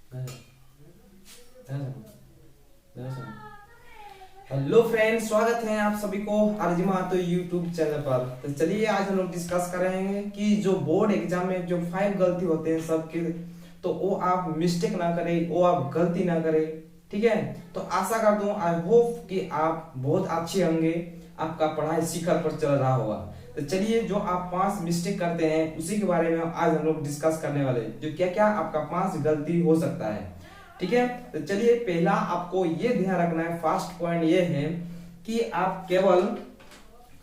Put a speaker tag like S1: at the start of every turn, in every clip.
S1: Hello friends, स्वागत है आप सभी को अर्जुमा तो यूट्यूब चैनल पर। तो चलिए आज हम लोग डिस्कस करेंगे कि जो बोर्ड एग्जाम में जो 5 गलती होते हैं सबके, तो वो आप मिस्टेक ना करें, वो आप गलती ना करें। ठीक है, तो आशा करता हूँ, आई होप कि आप बहुत अच्छे होंगे, आपका पढ़ाई शिखर पर चल रहा होगा। तो चलिए, जो आप 5 मिस्टेक करते हैं उसी के बारे में आज हम लोग डिस्कस करने वाले हैं, जो क्या क्या आपका 5 गलती हो सकता है। ठीक है, तो चलिए, पहला आपको ये ध्यान रखना है, फर्स्ट पॉइंट ये है कि आप केवल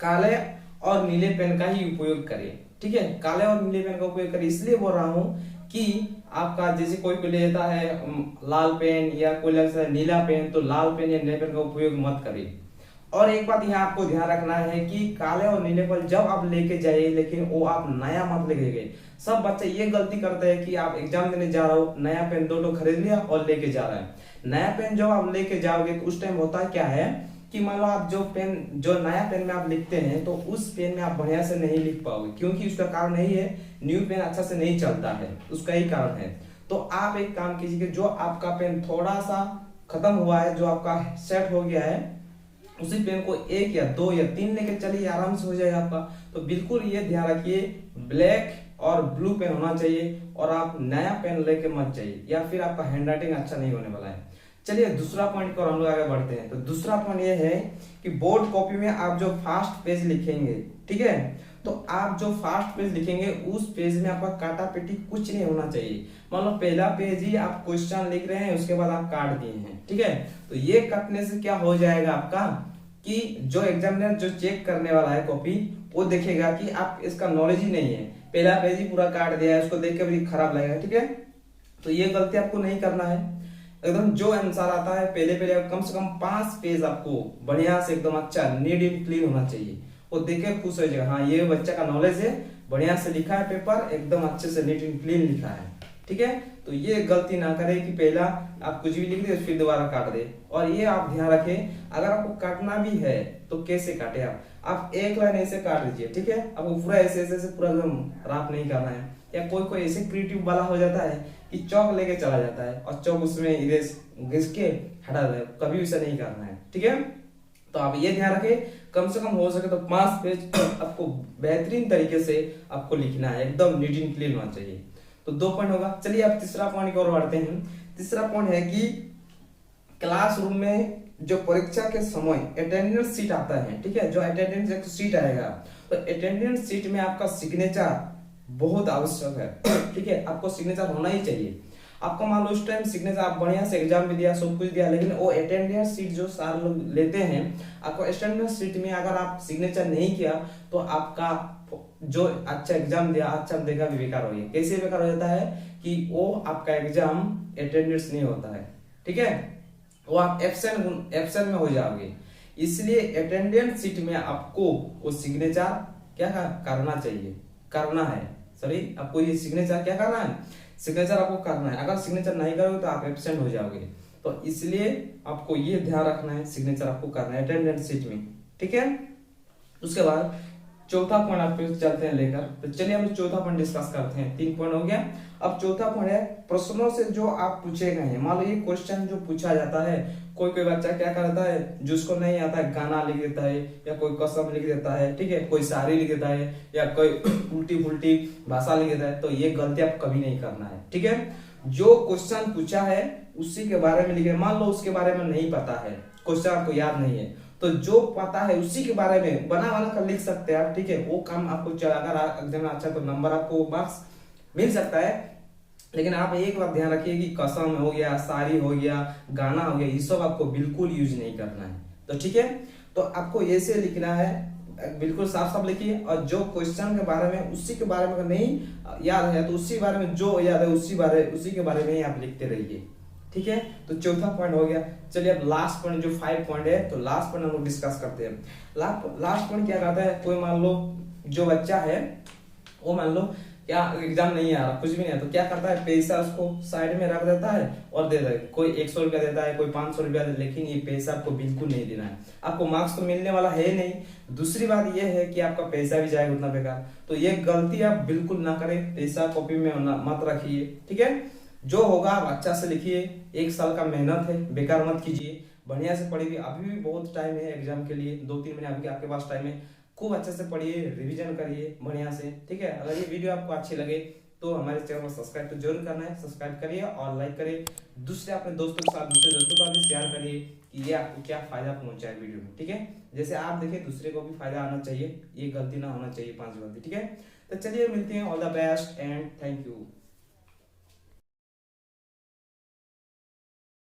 S1: काले और नीले पेन का ही उपयोग करें। ठीक है, काले और नीले पेन का उपयोग करें, इसलिए बोल रहा हूं कि आपका जैसे कोई लेता है लाल पेन या कोई लगता है नीला पेन, तो लाल पेन या नीले पेन का उपयोग मत करें। और एक बात यहाँ आपको ध्यान रखना है कि काले और नीले पेन जब आप लेके जाइए, लेकिन वो आप नया मत लेके गए। सब बच्चे ये गलती करते हैं कि आप एग्जाम देने जा रहे हो, नया पेन दो खरीद लिया और लेके जा रहे हैं। नया पेन जब आप लेके जाओगे तो उस टाइम होता क्या है कि मान लो आप जो नया पेन में आप लिखते हैं, तो उस पेन में आप बढ़िया से नहीं लिख पाओगे, क्योंकि उसका कारण यही है न्यू पेन अच्छा से नहीं चलता है, उसका ही कारण है। तो आप एक काम कीजिए, जो आपका पेन थोड़ा सा खत्म हुआ है, जो आपका सेट हो गया है, उसी पेन को 1 या 2 या 3 लेके चलिए, आराम से हो जाएगा आपका। तो बिल्कुल ये ध्यान रखिए, ब्लैक और ब्लू पेन होना चाहिए, और आप नया पेन लेके मत जाइए, या फिर आपका हैंडराइटिंग अच्छा नहीं होने वाला है। चलिए दूसरा पॉइंट पर हम लोग आगे बढ़ते हैं। तो दूसरा पॉइंट ये है कि बोर्ड कॉपी में आप जो फर्स्ट पेज लिखेंगे, ठीक है, तो आप जो फर्स्ट पेज लिखेंगे उस पेज में आपका काटा पेटी कुछ नहीं होना चाहिए। मान लो पहला पेज ही आप क्वेश्चन लिख रहे हैं, उसके बाद आप काट दिए हैं। ठीक है, तो ये कटने से क्या हो जाएगा आपका कि जो एग्जामिनर जो चेक करने वाला है कॉपी, वो देखेगा कि आप इसका नॉलेज ही नहीं है, पहला पेज ही पूरा काट दिया है, उसको देख के भी खराब लगेगा। ठीक है, तो ये गलती आपको नहीं करना है। एकदम जो आंसर आता है पहले पहले कम से कम 5 पेज आपको बढ़िया से एकदम अच्छा नीट एंड क्लीन होना चाहिए, वो देख के खुश हो जाएगा, हाँ ये बच्चा का नॉलेज है, बढ़िया से लिखा है पेपर, एकदम अच्छे से नीट एंड क्लीन लिखा है। ठीक है, तो ये गलती ना करें कि पहला आप कुछ भी लिख दे फिर दोबारा काट दे। और ये आप ध्यान रखें, अगर आपको काटना भी है तो कैसे काटे आप एक लाइन ऐसे काट दीजिए। ठीक है, आपको पूरा ऐसे ऐसे पूरा एकदम राफ नहीं करना है। या कोई कोई ऐसे क्रिएटिव वाला हो जाता है कि चौक लेके चला जाता है और चौक उसमें इरेज घिस के हटा दे, कभी ऐसा नहीं करना है। ठीक है, तो आप ये ध्यान रखें, कम से कम हो सके तो 5 पेज आपको बेहतरीन तरीके से आपको लिखना है, एकदम नीट एंड क्लीन होना चाहिए। तो 2 पॉइंट होगा। चलिए अब तीसरा पॉइंट की ओर बढ़ते हैं। तीसरा पॉइंट है कि क्लासरूम में जो परीक्षा के समय अटेंडेंस सीट आता है, ठीक है, जो अटेंडेंस सीट आएगा, तो अटेंडेंस सीट में आपका सिग्नेचर बहुत आवश्यक है। ठीक है, आपको सिग्नेचर होना ही चाहिए। आपको मान लो उस टाइम सिग्नेचर आप बढ़िया से एग्जाम भी दिया, सब कुछ दिया, लेकिन वो अटेंडेंस सीट जो सारे लोग लेते हैं, आपको अटेंडेंस सीट में अगर आप सिग्नेचर नहीं किया तो आपका जो अच्छा एग्जाम दिया, अच्छा देगा भी बेकार हो गया। कैसे बेकार हो जाता है कि वो आपका एग्जाम अटेंडेंस नहीं होता है। ठीक है, वो आप एब्सेंट में हो जाओगे। इसलिए अटेंडेंस सीट में आपको वो सिग्नेचर क्या करना चाहिए, करना है। सॉरी, आपको ये सिग्नेचर क्या करना है, सिग्नेचर आपको करना है। अगर सिग्नेचर नहीं करोगे तो आप एब्सेंट हो जाओगे। तो इसलिए आपको ये ध्यान रखना है, सिग्नेचर आपको करना है अटेंडेंस सीट में। ठीक है, उसके बाद चौथा पॉइंट आप चलते हैं लेकर। तो चलिए हम चौथा पॉइंट डिस्कस करते हैं। 3 पॉइंट हो गया। अब चौथा पॉइंट है प्रश्नों से जो आप पूछे गए हैं। मान लो ये क्वेश्चन जो पूछा जाता है, कोई कोई बच्चा क्या करता है, जिसको नहीं आता है गाना लिख देता है, या कोई कसम लिख देता है, ठीक है, कोई शायरी लिख देता है, या कोई उल्टी फुल्टी भाषा लिख देता है। तो ये गलती आप कभी नहीं करना है। ठीक है, जो क्वेश्चन पूछा है उसी के बारे में लिखे। मान लो उसके बारे में नहीं पता है, क्वेश्चन आपको याद नहीं है, तो जो पता है उसी के बारे में बना बना कर लिख सकते हैं आप। ठीक है, वो काम आपको अगर एग्जाम अच्छा तो नंबर आपको मार्क्स मिल सकता है। लेकिन आप एक बात ध्यान रखिए कि कसम हो गया, शायरी हो गया, गाना हो गया, ये सब आपको बिल्कुल यूज नहीं करना है। तो ठीक है, तो आपको ऐसे लिखना है, बिल्कुल साफ साफ लिखिए। और जो क्वेश्चन के बारे में उसी के बारे में अगर नहीं याद है तो उसी बारे में, जो याद है उसी के बारे में ही आप लिखते रहिए। ठीक है, तो चौथा पॉइंट हो गया। चलिए अब लास्ट पॉइंट जो 5 पॉइंट है, तो लास्ट पॉइंट हम लोग डिस्कस करते हैं। लास्ट पॉइंट क्या कहता है, कोई मान लो जो बच्चा है वो मान लो क्या एग्जाम नहीं आ रहा, कुछ भी नहीं है, तो क्या करता है, पैसा उसको साइड में रख देता है और दे देता है। कोई 100 रुपया देता है, कोई 500 रुपया देता है, लेकिन ये पैसा आपको बिल्कुल नहीं देना है। आपको मार्क्स तो मिलने वाला है नहीं, दूसरी बात ये है कि आपका पैसा भी जाएगा उतना बेकार। तो ये गलती आप बिल्कुल ना करें, पैसा कॉपी में मत रखिए। ठीक है, जो होगा आप अच्छा से लिखिए, 1 साल का मेहनत है, बेकार मत कीजिए, बढ़िया से पढ़िए। अभी भी बहुत टाइम है एग्जाम के लिए, 2-3 महीने अभी आपके पास टाइम है। खूब अच्छे से पढ़िए, रिवीजन करिए बढ़िया से, ठीक है। अगर ये वीडियो आपको अच्छी लगे तो हमारे चैनल को सब्सक्राइब तो जरूर करना है, सब्सक्राइब करिए और लाइक करिए। दूसरे अपने दोस्तों के साथ, दूसरे दोस्तों का भी शेयर करिए कि ये आपको क्या फायदा पहुंचा है वीडियो में, ठीक है। जैसे आप देखिए दूसरे को भी फायदा आना चाहिए, ये गलती ना होना चाहिए, 5 गलती, ठीक है। तो चलिए मिलते हैं, all the best and thank you.